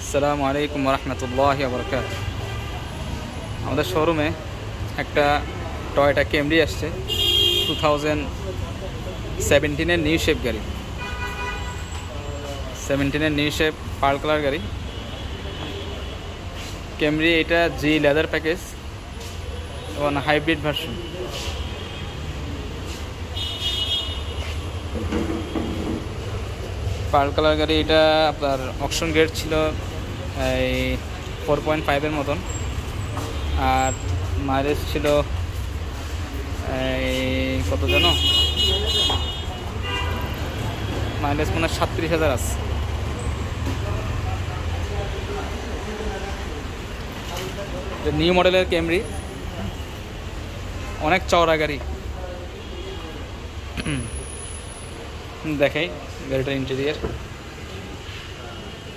আসসালামু আলাইকুম রহমতুল্লাহি ওয়া বারাকাতুহু। আমাদের শোরুমে একটা টয়োটা ক্যামরি আসছে 2017-এর নিউ শেপ গাড়ি। 17-এর নিউ শেপ পার্ল কালার গাড়ি ক্যামরি। এটা জি লেদার প্যাকেজ এবং হাইব্রিড ভার্সন। পার্ল কালার গাড়ি। এটা আপনার অকশন গ্রেড ছিল এই 4.5-এর মতন, আর মাইলেজ ছিল এই কত জানো, মাইলেজ মনে হয় 37,000 আছে। নিউ মডেলের ক্যামরি, অনেক চওড়া গাড়ি। দেখাই গাড়িটার ইন্টেরিয়ার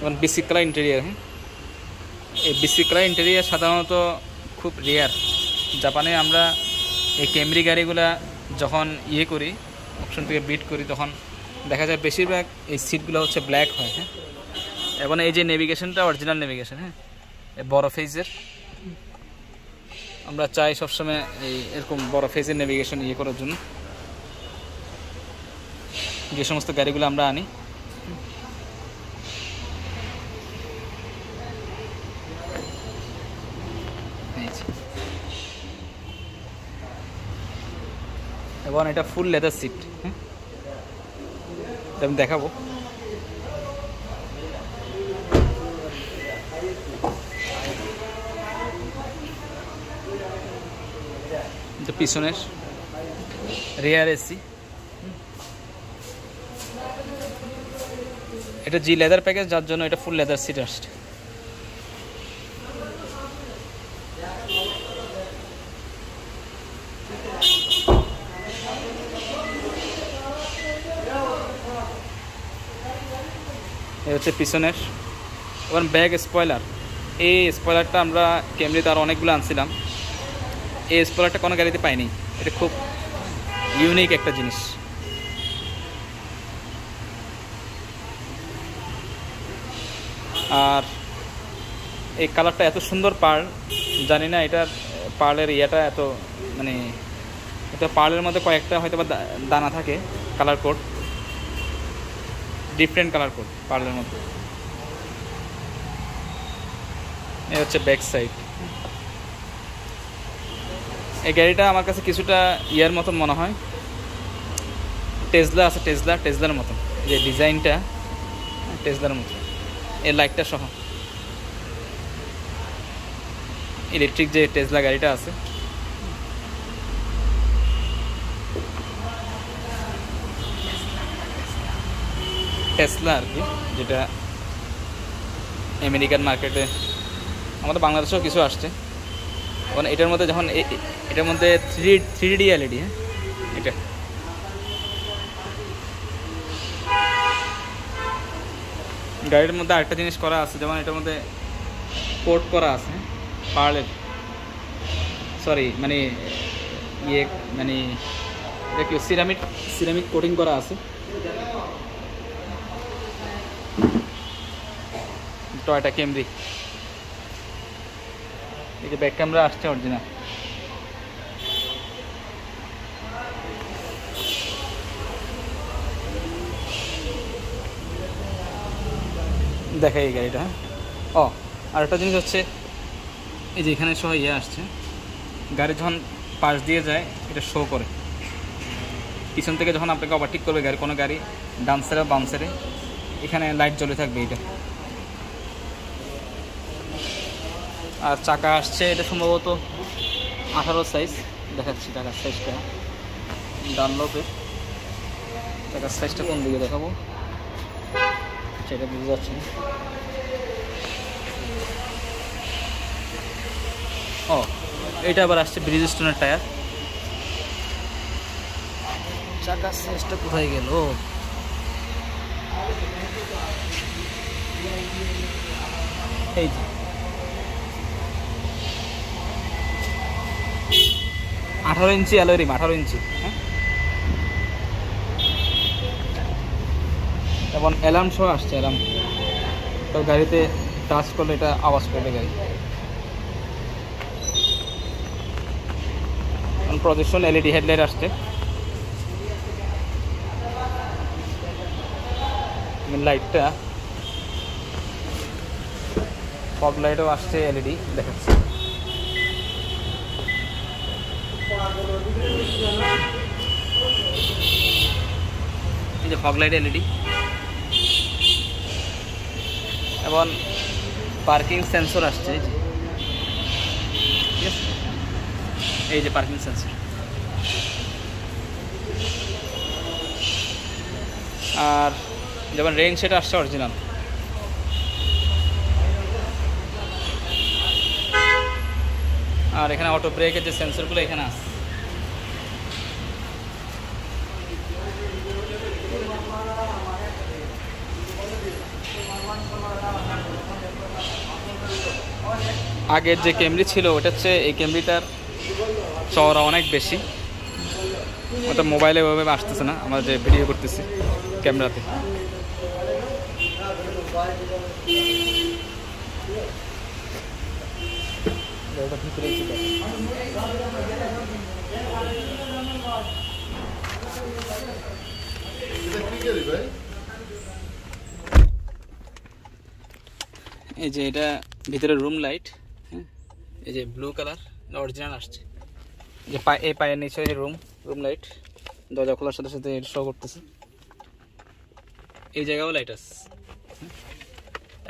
এবং বিসি কালার ইন্টেরিয়ার। হ্যাঁ, এই বিসি কালার ইন্টেরিয়ার সাধারণত খুব রেয়ার। জাপানে আমরা এই ক্যামরি গাড়িগুলা যখন করি, অপশন থেকে বিট করি, তখন দেখা যায় বেশিরভাগ এই সিটগুলো হচ্ছে ব্ল্যাক হয়। হ্যাঁ, এবং এই যে নেভিগেশনটা অরিজিনাল নেভিগেশন। হ্যাঁ, বড় ফেজের আমরা চাই সবসময় এই এরকম বড় ফেজের নেভিগেশন করার জন্য যে সমস্ত গাড়িগুলো আমরা আনি। এবং এটা ফুল লেদার সিট। হ্যাঁ, আমি দেখাবো। এটা পিছনের রেয়ার এসি। এটা জি লেদার প্যাকেজ, যার জন্য এটা ফুল লেদার সিট আসছে। এই হচ্ছে পিছনের। এবং ব্যাক স্পয়লার। এই স্পয়লারটা আমরা ক্যামরিতে আর অনেকগুলো আনছিলাম, এই স্পয়লারটা কোনো গাড়িতে পাইনি। এটা খুব ইউনিক একটা জিনিস। আর এই কালারটা এত সুন্দর পার্ল, জানি না এটার পার্লের ইয়েটা এত, মানে এটা পার্লের মধ্যে কয়েকটা হয়তো বা দানা থাকে, colour code, different colour code পার্লের মধ্যে। এই হচ্ছে ব্যাক সাইড। এই গাড়িটা আমার কাছে কিছুটা ইয়ার মতন মনে হয়, টেসলা আছে, টেসলার মতন যে ডিজাইনটা, টেসলার মতন। এই লাইটটা সহ ইলেকট্রিক যে টেসলা গাড়িটা আছে, টেসলা আর কি, যেটা আমেরিকান মার্কেটে, আমাদের বাংলাদেশেও কিছু আসছে। কারণ এটার মধ্যে যখন এটার মধ্যে 3D LED। হ্যাঁ, এটা গাড়ির মধ্যে আরেকটা জিনিস করা আছে, যেমন এটার মধ্যে কোট করা আছে পার্লের, সরি মানে মানে এটা কি সিরামিক কোটিং করা আছে। Toyota Camry. এই যে ব্যাক ক্যামেরা আসছে অরিজিনাল। দেখাই এই গাড়িটা। ও, আর একটা জিনিস হচ্ছে, এই যে এখানে সহ আসছে, গাড়ি যখন পাশ দিয়ে যায় এটা শো করে। পিছন থেকে যখন আপনাকে ওভারটেক করবে গাড়ি, কোনো গাড়ি ডান সাইডে বাম সাইডে, এখানে লাইট জ্বলে থাকবে এটা। আর চাকা আসছে, এটা সম্ভবত 18 সাইজ দেখাচ্ছি। চাকার সাইজটা ডানলপের। চাকার সাইজটা কোন দিকে দেখাবো সেটা বুঝতে যাচ্ছে না। ও, এটা আবার আসছে ব্রিজস্টোনের টায়ার। চাকার সাইজটা কোথায় গেল? এই যে 18 ইঞ্চি অ্যালয় রিম, 18 ইঞ্চি। হ্যাঁ, এবং অ্যালার্ম সহ আসছে। অ্যালার্ম তো গাড়িতে টাচ করলে এটা আওয়াজ করবে গাড়ি। প্রজেকশন এলইডি হেডলাইট আসছে, লাইটটা ফগ লাইটও আসছে, এলইডি দেখাচ্ছে। এই যে ফগ লাইট এলইডি, এবং পার্কিং সেন্সর আসছে। ঠিক আছে, এই যে পার্কিং সেন্সর। আর যেমন রেইন সেট আসছে অরিজিনাল। আর এখানে অটো ব্রেকের যে সেন্সরগুলো এখানে আছে। আগের যে ক্যামেরি ছিল ওটা হচ্ছে, এই ক্যামেরিটার চওড়া অনেক বেশি, ওটা মোবাইলে ওইভাবে আসতেছে না, আমরা যে ভিডিও করতেছি ক্যামেরাতে। এই যে এটা ভিতরে রুম লাইট, হ্যাঁ, এই যে ব্লু কালার অরিজিনাল আসছে। যে এই পায়ের নিচে যে রুম লাইট, দরজা খোলার সাথে সাথে শো করতেছে। এই জায়গাও লাইট আছে,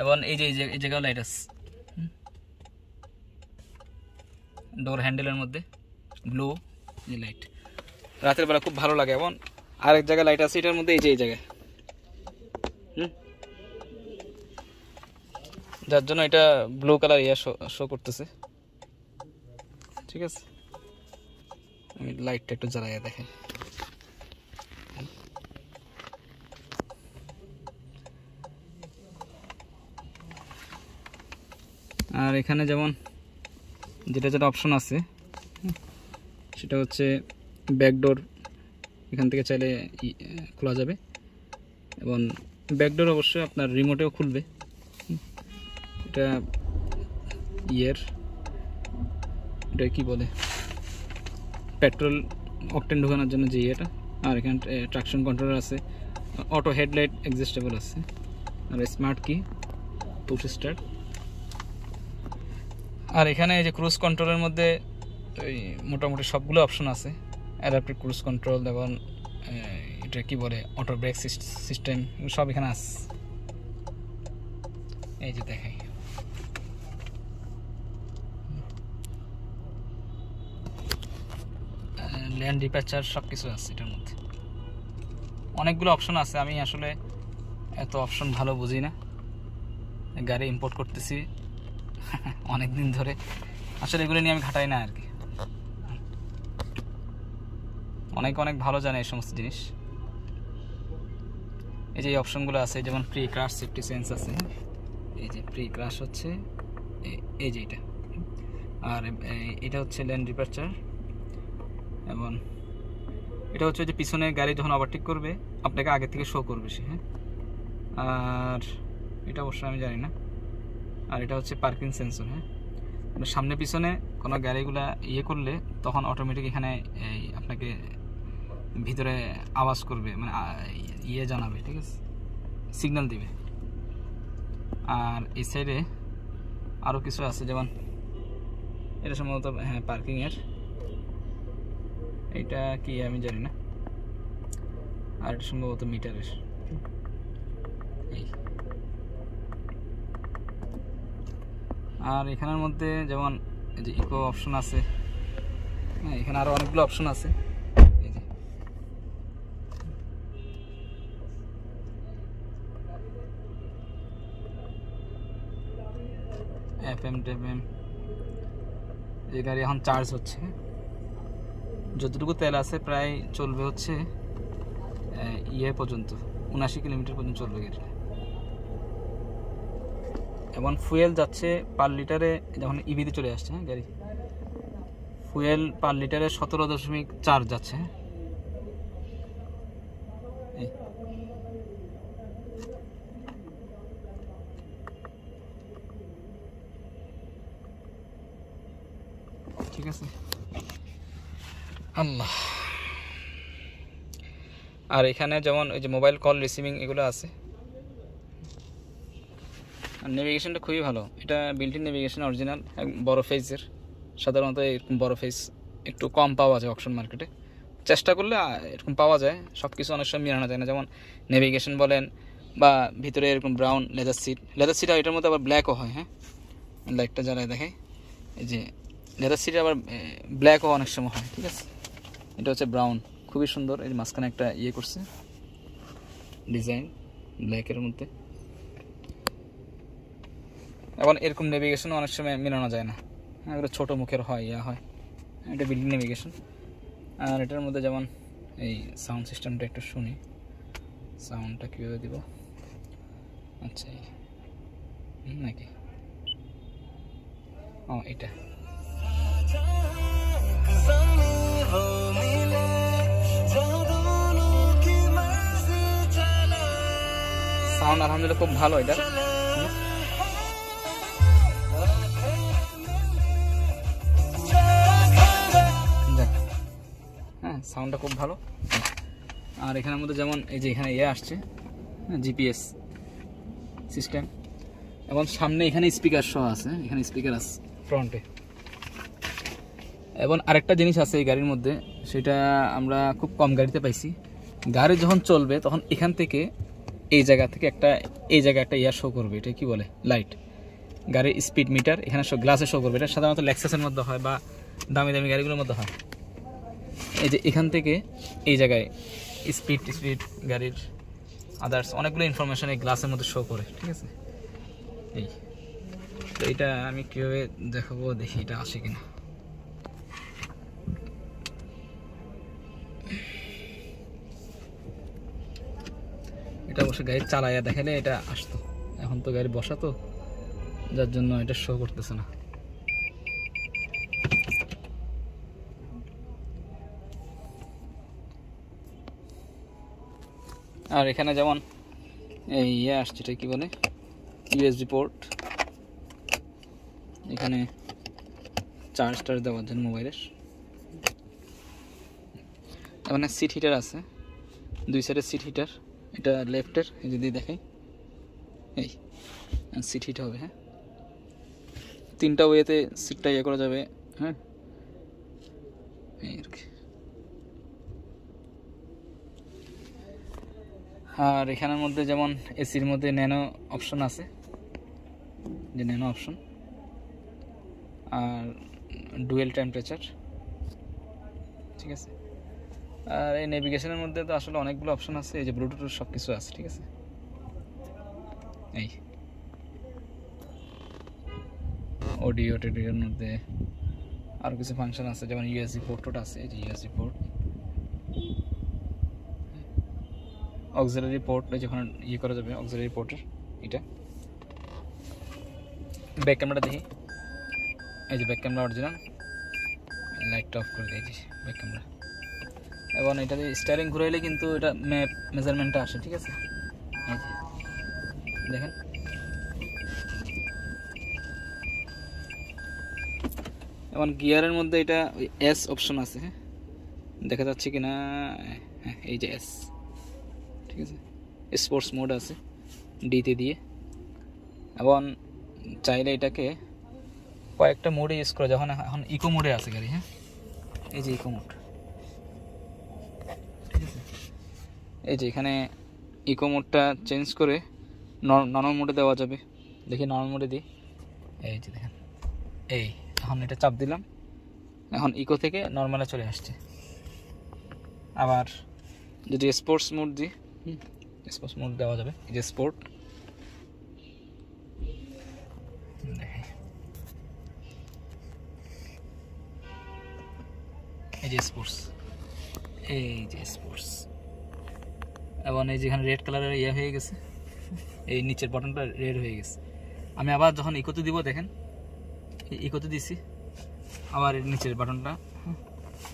এবং এই যে এই জায়গাও লাইট আছে। ডোর হ্যান্ডেলের মধ্যে ব্লু যে লাইট, রাতের বেলা খুব ভালো লাগে। এবং আরেক জায়গায় লাইট আছে এটার মধ্যে, এই যে এই জায়গায়, যার জন্য এটা ব্লু কালার শো করতেছে। ঠিক আছে, আমি লাইটটা একটু জ্বালাইয়া দেখাই। আর এখানে যেমন যেটা অপশন আছে সেটা হচ্ছে ব্যাকডোর, এখান থেকে চাইলে খোলা যাবে, এবং ব্যাকডোর অবশ্যই আপনার রিমোটেও খুলবে। এটা এটা কি বলে, পেট্রোল অকটেন ঢোকানোর জন্য যে এটা। আর এখানে ট্রাকশন কন্ট্রোলার আছে, অটো হেডলাইট এক্সিস্টেবল আছে, আর স্মার্ট কি পুশ স্টার্ট। আর এখানে এই যে ক্রুজ কন্ট্রোলের মধ্যে ওই মোটামুটি সবগুলো অপশন আছে, অ্যাডাপ্টিভ ক্রুজ কন্ট্রোল, এবং এটা কি বলে অটো ব্রেক সিস্টেম, সব এখানে আছে। এই যে দেখাই, ল্যান্ড ডিপ্যাচার সব কিছু আছে এটার মধ্যে, অনেকগুলো অপশন আছে। আমি আসলে এত অপশন ভালো বুঝি না, গাড়ি ইম্পোর্ট করতেছি অনেক দিন ধরে, আসলে এগুলো নিয়ে আমি ঘাটাই না আর কি। অনেক ভালো জানে এই সমস্ত জিনিস। এই যে এই অপশনগুলো আছে, যেমন প্রি ক্রাশ সেফটি সেন্স আছে, এই যে প্রি ক্রাশ হচ্ছে এই যে এটা, আর এটা হচ্ছে ল্যান্ড ডিপ্যাচার, এবং এটা হচ্ছে যে পিছনে গাড়ি যখন ওভারটেক করবে আপনাকে আগে থেকে শো করবে সে, হ্যাঁ। আর এটা অবশ্যই আমি জানি না। আর এটা হচ্ছে পার্কিং সেন্সর, হ্যাঁ, সামনে পিছনে কোনো গাড়িগুলা করলে তখন অটোমেটিক এখানে আপনাকে ভিতরে আওয়াজ করবে, মানে জানাবে, ঠিক আছে, সিগন্যাল দিবে। আর এই সাইডে আরও কিছু আছে, যেমন এটা সম্ভবত, হ্যাঁ, পার্কিংয়ের, এটা কি আমি জানি না। আর এটা সম্ভবত মিটারের। আর এখানের মধ্যে যেমন এই যে ইকো অপশন আছে, হ্যাঁ, এখানে আরো অনেকগুলো অপশন আছে। এই যে এফএম টেফএম, এই গাড়ি এখন চার্জ হচ্ছে, যতটুকু তেল আছে প্রায় চলবে হচ্ছে পর্যন্ত, 79 কিলোমিটার পর্যন্ত চলবে গাড়ি। এবং ফুয়েল যাচ্ছে পার লিটারে, যখন ইভিতে চলে আসছে, হ্যাঁ, গাড়ি ফুয়েল পার লিটারে 17.4 যাচ্ছে। ঠিক আছে। আল্লাহ। আর এখানে যেমন ওই যে মোবাইল কল রিসিভিং এগুলো আছে। আর নেভিগেশনটা খুবই ভালো, এটা বিল্ট ইন নেভিগেশন অরিজিনাল, বড় ফেজের। সাধারণত এরকম বড় ফেজ একটু কম পাওয়া যায় অকশন মার্কেটে, চেষ্টা করলে এরকম পাওয়া যায়। সব কিছু অনেক সময় মিলানো যায় না, যেমন নেভিগেশন বলেন বা ভিতরে এরকম ব্রাউন লেদার সিট আর এটার মধ্যে আবার ব্ল্যাকও হয়। হ্যাঁ, লাইটটা জ্বালায় দেখায়, এই যে লেদার সিটে আবার ব্ল্যাকও অনেক সময় হয়। ঠিক আছে, এটা হচ্ছে ব্রাউন, খুবই সুন্দর। এই মাঝখানে একটা ইয়ে করছে ডিজাইন ব্ল্যাকের মধ্যে। এখন এরকম নেভিগেশনও অনেক সময় মেলানো যায় না, এগুলো ছোটো মুখের হয়, হয়। এটা বিল্ট ইন নেভিগেশন। আর এটার মধ্যে যেমন এই সাউন্ড সিস্টেমটা একটু শুনি, সাউন্ডটা কীভাবে দিব। আচ্ছা, নাকি ও এটা সাউন্ড আলহামদুলিল্লাহ খুব ভালো এটা। হ্যাঁ, সাউন্ডটা খুব ভালো। আর এখানের মধ্যে যেমন এই যে এখানে ইয়ে আসছে জিপিএস সিস্টেম, এবং সামনে এখানে স্পিকার সহ আছে, এখানে স্পিকার আছে ফ্রন্টে। এবং আরেকটা জিনিস আছে এই গাড়ির মধ্যে, সেটা আমরা খুব কম গাড়িতে পাইছি। গাড়ি যখন চলবে তখন এখান থেকে এই জায়গা থেকে এই জায়গায় একটা ইয়া শো করবে, এটা কি বলে, লাইট। গাড়ির স্পিড মিটার এখানে গ্লাসে শো করবে। এটা সাধারণত লেক্সাসের মধ্যে হয় বা দামি দামি গাড়িগুলোর মধ্যে হয়। এই যে এখান থেকে এই জায়গায় স্পিড গাড়ির আদার্স অনেকগুলো ইনফরমেশন এই গ্লাসের মধ্যে শো করে। ঠিক আছে, এই তো এটা আমি কীভাবে দেখাবো, দেখি এটা আসে কিনা। এটা অবশ্য গাড়ি চালাইয়া দেখালে এটা আসতো, এখন তো গাড়ি বসা তো, যার জন্য এটা শো করতেছে না। আর এখানে যেমন এই ইয়ে আসছে, এটা কি বলে, ইউএসবি পোর্ট। এখানে চার্জ দেওয়ার জন্য মোবাইলের। এখানে সিট হিটার আছে, দুই সাইডের সিট হিটার। এটা লেফটের, যদি দেখাই এই সিট হিট হবে। হ্যাঁ, তিনটা ওয়েতে সিটটা ইয়ে করা যাবে। হ্যাঁ, এই আর কি। আর এখানের মধ্যে যেমন এসির মধ্যে ন্যানো অপশন আছে, যে ন্যানো অপশন, আর ডুয়েল টেম্পারেচার। ঠিক আছে, আর এই নেভিগেশনের মধ্যে তো আসলে অনেকগুলো অপশন আছে, এই যে ব্লুটুথ সব কিছু আছে। ঠিক আছে, এই অডিও টেডিওর মধ্যে আরও কিছু ফাংশন আছে, যেমন ইউএসবি পোর্টটা আছে, এই যে ইউএসবি পোর্ট, অক্সিলারি পোর্ট, যখন ইয়ে করা যাবে অক্সিলারি পোর্টের। এটা ব্যাক ক্যামেরাটা দেখি, এই যে ব্যাক ক্যামেরা অরিজিনাল। লাইটটা অফ করে দিয়েছি, ব্যাক ক্যামেরা। এবং এটা দিয়ে স্টিয়ারিং ঘুরাইলে কিন্তু এটা মেজারমেন্টটা আসে। ঠিক আছে, এই যে দেখেন। এবং গিয়ারের মধ্যে এটা ওই এস অপশন আছে। হ্যাঁ, দেখা যাচ্ছে কি না, হ্যাঁ এই যে এস। ঠিক আছে, স্পোর্টস মোড আছে ডিতে দিয়ে। এবং চাইলে এটাকে কয়েকটা মোডে ইউজ করা, যখন এখন ইকো মোডে আছে গাড়ি। হ্যাঁ, এই যে ইকো মোড। ঠিক আছে, এই যে এখানে ইকো মোডটা চেঞ্জ করে নর্মাল মোডে দেওয়া যাবে। দেখি নর্মাল মোডে দিই, এই যে দেখেন, এই এখন এটা চাপ দিলাম, এখন ইকো থেকে নর্মালে চলে আসছে। আবার যদি স্পোর্টস মোড দিই, স্পোর্টস মোড দেওয়া যাবে, এই যে স্পোর্ট। এই যে স্পোর্টস, এই যে স্পোর্টস। এবং এই যেখানে রেড কালারের ইয়ে হয়ে গেছে, এই নিচের বাটনটা রেড হয়ে গেছে। আমি আবার যখন ইকোতে দিব, দেখেন ইকোতে দিছি, আবার এর নিচের বাটনটা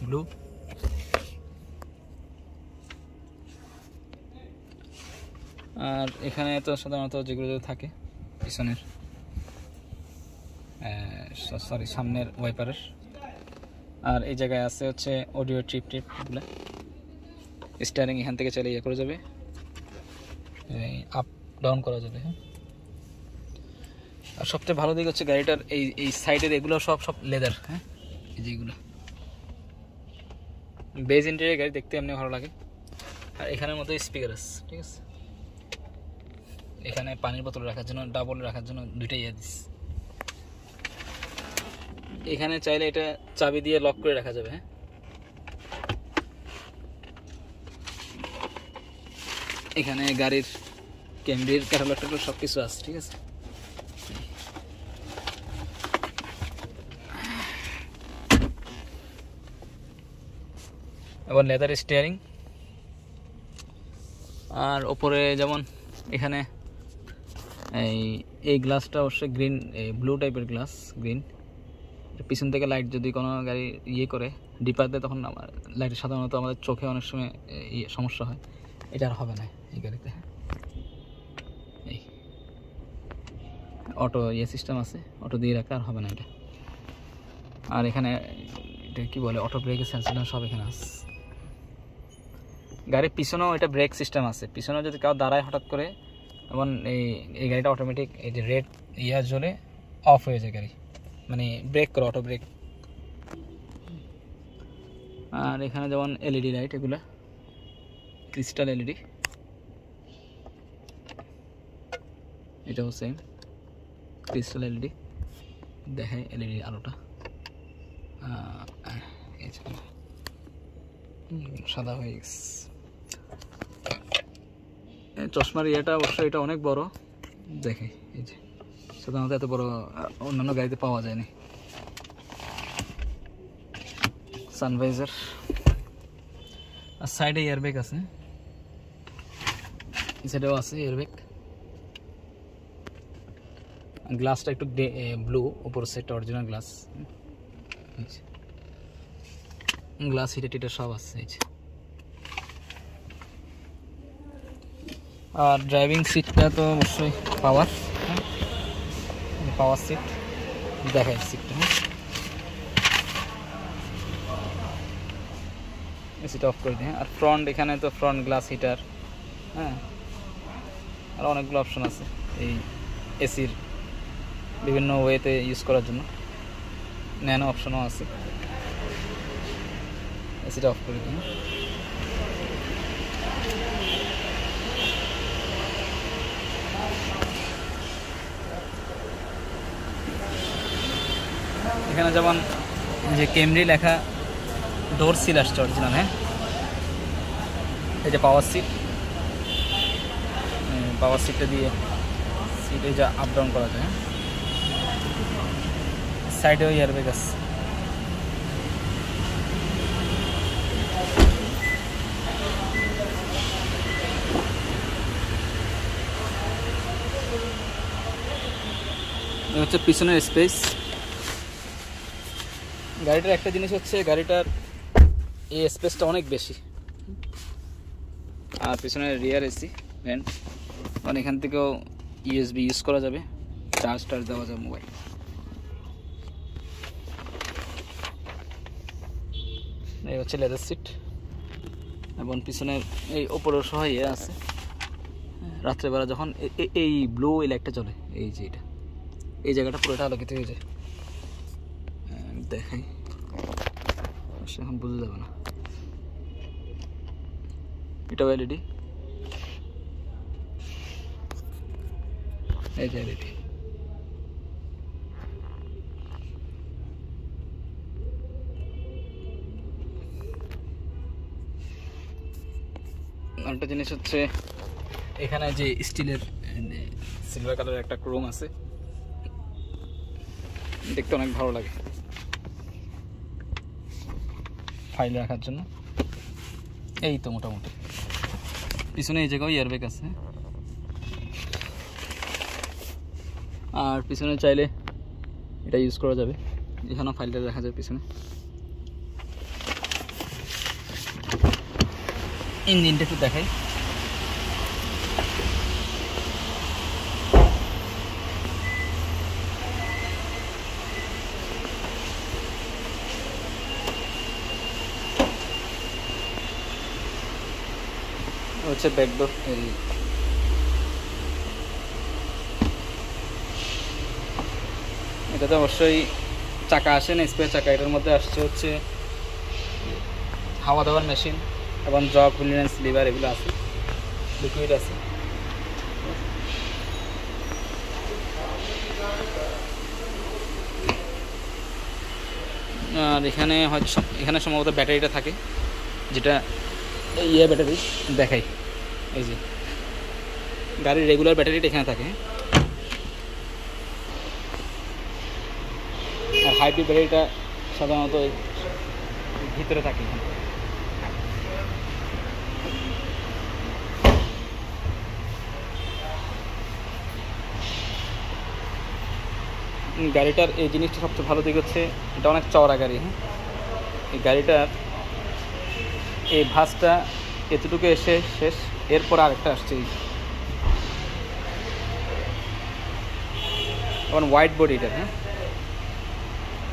ব্লু। আর এখানে তো সাধারণত যেগুলো থাকে পিছনের সামনের ওয়াইপারের আর এই জায়গায় আছে হচ্ছে অডিও ট্রিপ এগুলো। স্টিয়ারিং এখান থেকে চাইলে ইয়ে করে যাবে, আপ ডাউন করা যাবে। হ্যাঁ, আর সবচেয়ে ভালো দিক হচ্ছে গাড়িটার এই সাইডের এগুলো সব লেদার। হ্যাঁ, এই যেগুলো বেজ ইন্টেরিয়র গাড়ি দেখতে এমনি ভালো লাগে। আর এখানের মধ্যে স্পিকার আছে, ঠিক আছে। এখানে পানির বোতল রাখার জন্য, ডাবল রাখার জন্য দুইটাই ইয়ে দিস। এখানে চাইলে এটা চাবি দিয়ে লক করে রাখা যাবে। হ্যাঁ, এখানে গাড়ির ক্যামেরির ক্যাটালগ সব কিছু আছে, ঠিক আছে। এবং লেদার স্টিয়ারিং। আর ওপরে যেমন এখানে এই গ্লাসটা অবশ্যই গ্রিন, ব্লু টাইপের গ্লাস, গ্রিন। পিছন থেকে লাইট যদি কোনো গাড়ি ইয়ে করে ডিপার দেয়, তখন লাইট সাধারণত আমাদের চোখে অনেক সময় সমস্যা হয়, এটা আর হবে না এই গাড়িতে। এই অটো ইয়ে সিস্টেম আছে, অটো দিয়ে রাখলে আর হবে না এটা। আর এখানে এটা কি বলে, অটো ব্রেকের সেন্সর সব এখানে আছে। গাড়ির পিছনেও এটা ব্রেক সিস্টেম আছে, পিছনেও যদি কেউ দাঁড়ায় হঠাৎ করে, যেমন এই গাড়িটা অটোমেটিক এই যে রেড ইয়ার জ্বলে অফ হয়ে যায় গাড়ি, মানে ব্রেক করে, অটো ব্রেক। আর এখানে যেমন এলইডি লাইট, এগুলা ক্রিস্টাল এলইডি, এটাও সেম ক্রিস্টাল এলইডি, দেখে এলইডি আলোটা সাদা হয়ে গেছে। চশমার ইয়েটা অবশ্যই এটা অনেক বড়, দেখে এই যে সাধারণত এত বড় অন্যান্য গাড়িতে পাওয়া যায়নি। সানভাইজার, আর সাইডে এয়ারব্যাগ আছে, সেটাও আছে এয়ারব্যাগ। গ্লাসটা একটু ব্লু, উপর সেটটা অরিজিনাল গ্লাস, গ্লাস হিটার টিটার সব আছে। আর ড্রাইভিং সিটটা তো অবশ্যই পাওয়ার, পাওয়ার সিট, দেখায় সিটটা। এসিটা অফ করে দিই। আর ফ্রন্ট, এখানে তো ফ্রন্ট গ্লাস হিটার, হ্যাঁ, আর অনেকগুলো অপশন আছে এই এসির বিভিন্ন ওয়েতে ইউজ করার জন্য, ন্যানো অপশনও আছে। এসিটা অফ করে দিই। এখানে যেমন যে ক্যামরি লেখা ডোর সিল আসছে অরিজিনাল। হ্যাঁ, এই যে পাওয়ার সিট, পাওয়ার সিটটা দিয়ে সিটে যা আপ ডাউন করা যায়। সাইডেও এয়ারব্যাগ আছে। হচ্ছে পিছনের স্পেস। গাড়িটার একটা জিনিস হচ্ছে, গাড়িটার এই স্পেসটা অনেক বেশি। আর পিছনের রিয়ার এসি ভেন্ট, কারণ এখান থেকেও ইউএসবি ইউজ করা যাবে, চার্জ দেওয়া যাবে মোবাইল। এই হচ্ছে লেদার সিট, এবং পিছনের এই ওপরেও সহ ইয়ে আছে। রাত্রেবেলা যখন এই ব্লু এই লাইটটা চলে, এই যে এটা, এই জায়গাটা পুরোটা আলোকিত হয়ে যায়। দেখাই, এখন বোঝা যাবে না। এটাও এলইডি, এই যে এলইডি। আরেকটা জিনিস হচ্ছে, এখানে যে স্টিলের সিলভার কালারের একটা ক্রোম আছে, দেখতে অনেক ভালো লাগে, ফাইল রাখার জন্য। এই তো মোটামুটি পিছনে এই জায়গায় এয়ারব্যাগ আছে। আর পিছনে চাইলে এটা ইউজ করা যাবে, এখানেও ফাইলটা রাখা যাবে পিছনে। ইঞ্জিনটা একটু দেখাই। হচ্ছে ব্যাকডোর। এই এটাতে অবশ্যই চাকা আসে না, স্পেয়ার চাকা। এটার মধ্যে আসছে হচ্ছে হাওয়া দেওয়ার মেশিন এবং জগ, হুইলেন্স, লিভার এগুলো আছে, লিকুইড আছে। আর এখানে হয়তো এখানে সম্ভবত ব্যাটারিটা থাকে, যেটা ব্যাটারি দেখাই। এই যে গাড়ির রেগুলার ব্যাটারিটা এখানে থাকে, আর হাইব্রিড ব্যাটারিটা সাধারণত ভিতরে থাকে। গাড়িটার এই জিনিসটা সবচেয়ে ভালো দিক হচ্ছে এটা অনেক চওড়া গাড়ি। হ্যাঁ, এই গাড়িটার এই ভাঁজটা এতটুকু এসে শেষ, এরপর আরেকটা আসছে। এবং হোয়াইট বডিটা, হ্যাঁ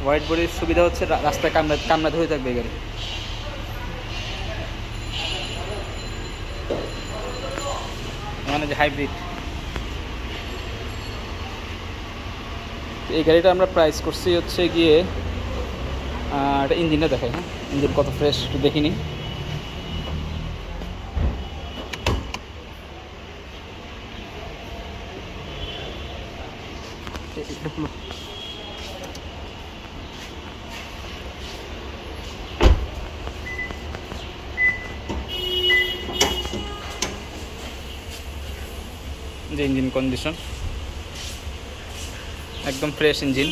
হোয়াইট বডির সুবিধা হচ্ছে রাস্তায় কামড়াতে হয়ে থাকবে এই গাড়ি। মানে যে হাইব্রিড, এই গাড়িটা আমরা প্রাইস করছি হচ্ছে গিয়ে, এটা ইঞ্জিনটা দেখাই। হ্যাঁ, ইঞ্জিন কত ফ্রেশ একটু দেখিনি। যে ইঞ্জিন কন্ডিশন একদম ফ্রেশ ইঞ্জিন।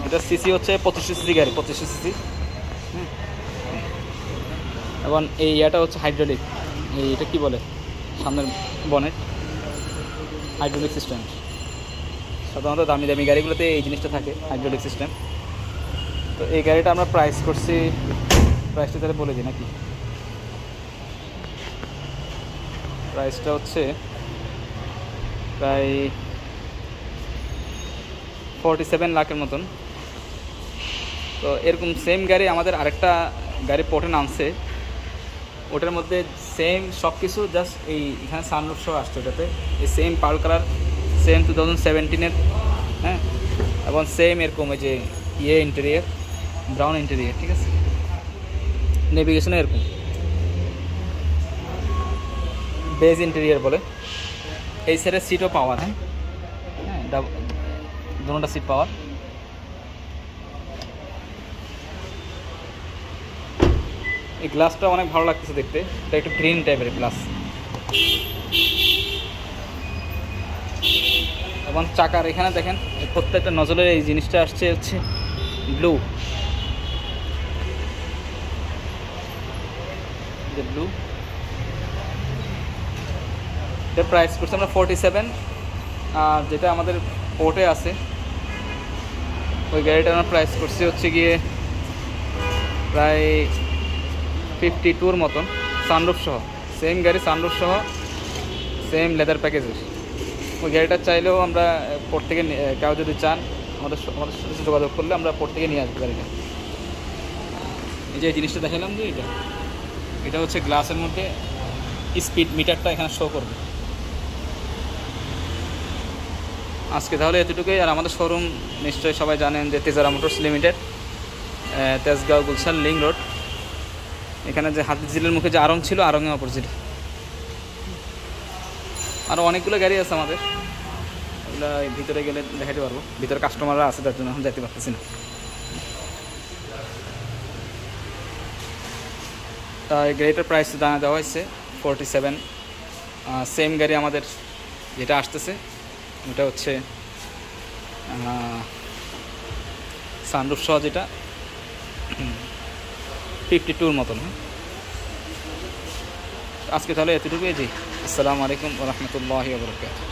এটা সিসি হচ্ছে 2500 সিসি গাড়ি, 2500 সিসি। এবং এই ইয়াটা হচ্ছে হাইড্রোলিক, এইটা কি বলে, সামনের বনেট হাইড্রোলিক সিস্টেম। সাধারণত দামি দামি গাড়িগুলোতে এই জিনিসটা থাকে, হাইড্রোলিক সিস্টেম। তো এই গাড়িটা আমরা প্রাইস করছি, প্রাইসটা তাহলে বলে দিই নাকি? প্রাইসটা হচ্ছে প্রায় 47 লাখের মতন। তো এরকম সেম গাড়ি আমাদের আরেকটা গাড়ি পোর্টে নামছে, ওটার মধ্যে সেম সব কিছু, জাস্ট এখানে সানরুফ সহ আসছে ওটাতে। এই সেম পার্ল কালার, সেম 2017-এর, হ্যাঁ, এবং সেম এরকম এই যে ইন্টেরিয়ার, ব্রাউন ইন্টেরিয়ার, ঠিক আছে। নেভিগেশনে এরকম বেজ ইন্টেরিয়ার বলে। এই সাইডের সিটও পাওয়ার, হ্যাঁ হ্যাঁ, দুটোটা সিট পাওয়ার। এই গ্লাসটা অনেক ভালো লাগতেছে দেখতে, এটা একটু গ্রিন টাইপের গ্লাস। এবং চাকার এখানে দেখেন প্রত্যেকটা নজলের এই জিনিসটা আসছে হচ্ছে ব্লু, যে ব্লু। এটা প্রাইস করছে আমরা 47। আর যেটা আমাদের পোর্টে আছে ওই গাড়িটা আমরা প্রাইস করছি হচ্ছে গিয়ে প্রায় 52-র মতন, সানরুফ সহ। সেম গাড়ি, সানরুফ সহ, সেম লেদার প্যাকেজের। ওই গাড়িটা চাইলেও আমরা পোর্ট থেকে, কেউ যদি চান আমাদের সাথে যোগাযোগ করলে আমরা পোর্ট থেকে নিয়ে আসবো গাড়িটা। এই যে জিনিসটা দেখালাম, যে এটা হচ্ছে গ্লাসের মধ্যে স্পিড মিটারটা এখানে শো করবে। আজকে তাহলে এতটুকুই। আর আমাদের শোরুম নিশ্চয়ই সবাই জানেন যে Tejara motors limited, Tejgaon Gulshan link road. এখানে যে হাতিঝিলের মুখে যে আড়ং ছিল, আড়ংয়ে অপোজিট। আরও অনেকগুলো গাড়ি আছে আমাদের, ওগুলো ভিতরে গেলে দেখাতে পারবো। ভিতরে কাস্টমাররা আছে, তার জন্য এখন যেতে পারতেছি না। এই গাড়িটার প্রাইস জানা দেওয়া হয়েছে 47। সেম গাড়ি আমাদের যেটা আসতেছে ওটা হচ্ছে সানরুফ সহ, যেটা 52-র মতন। আজকে তাহলে এতটুকুই। জি, আসসালামু আলাইকুম ওয়া রাহমাতুল্লাহি ওয়া বারাকাতুহু।